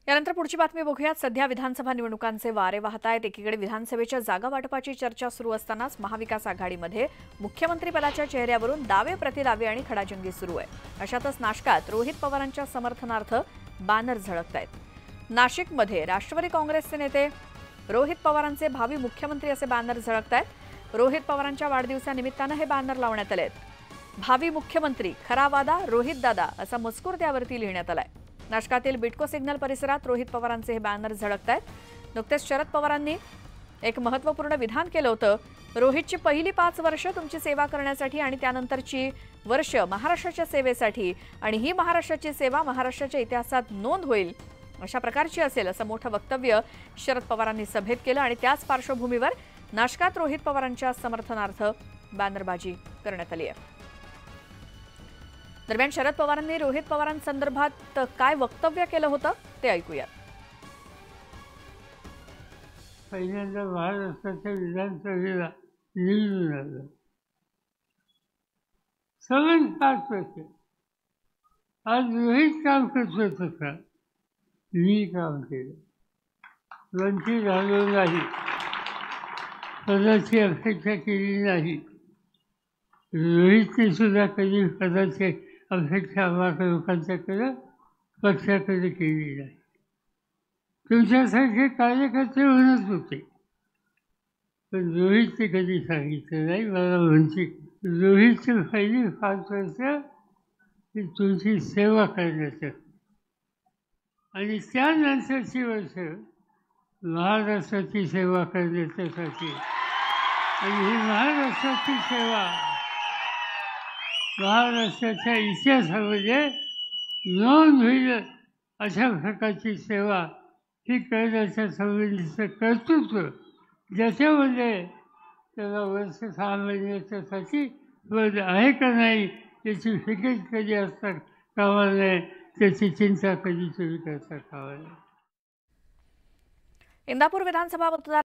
यानंतर पुढची बातमी बघूयात। सध्या विधानसभा निवडणुकांचे वारे वाहत आहेत। एकीकडे विधानसभेच्या जागा वाटपाची चर्चा सुरू असतानाच महाविकास आघाडीमध्ये मुख्यमंत्री पदाच्या चेहऱ्यावरून दावे प्रतिदावे आणि खडाजंगी सुरू आहे। अशातच नाशकात रोहित पवारांच्या समर्थनार्थ बॅनर झळकतायत। नाशिकमध्ये राष्ट्रवादी काँग्रेसचे नेते रोहित पवारांचे भावी मुख्यमंत्री असे बॅनर झळकतायत। रोहित पवारांच्या वाढदिवसानिमित्ताने हे बॅनर लावण्यात आलेत। भावी मुख्यमंत्री खरा वादा रोहित दादा असा मजकूर त्यावरती लिहिण्यात आलाय। नाशकातील बिटको सिग्नल परिसरात रोहित पवारांचे हे बॅनर झळकतायत। नुकतेच शरद पवारांनी एक महत्त्वपूर्ण विधान केलं होतं। रोहितची पहिली 5 वर्ष तुमची सेवा करण्यासाठी आणि त्यानंतरची वर्ष महाराष्ट्राच्या सेवेसाठी आणि ही महाराष्ट्राची सेवा महाराष्ट्राच्या इतिहासात नोंद होईल अशा प्रकारची असेल असं मोठं वक्तव्य शरद पवारांनी सभेत केलं आणि त्याच पार्श्वभूमीवर नाशकात रोहित पवारांच्या समर्थनार्थ बॅनरबाजी करण्यात आली आहे। दरम्यान शरद पवारांनी रोहित पवारांसंदर्भात काय वक्तव्य केलं होतं ते ऐकूया। पहिल्यांदा महाराष्ट्राच्या विधानसभेला निवडून आलं 7-5%। आज रोहित काम करत होतं का? मी काम केलं, वंचित झालो नाही, पदाची अपेक्षा केली नाही। रोहितने सुद्धा कधी पदाची अपेक्षा आम्हाला लोकांच्याकडे पक्षाकडे केली नाही। तुमच्यासारखे कार्यकर्ते म्हणत होते, पण रोहितने कधी सांगितलं नाही मला वंचित। रोहितची पहिली 5 वर्ष ही तुमची सेवा करण्याचं आणि त्यानंतरची वर्ष महाराष्ट्राची सेवा करण्याच्यासाठी आणि ही महाराष्ट्राची सेवा महाराष्ट्राच्या इतिहासामध्ये नोंद होईल अशा प्रकारची सेवा ही करण्याच्या संबंधीचं कर्तृत्व ज्याच्यामध्ये त्याला वर्ष 6 महिन्याच्यासाठी पद आहे का नाही त्याची फिकीर कधी असता कामा नये, त्याची चिंता कधी तुम्ही करता कामा नये। इंदापूर विधानसभा मतदार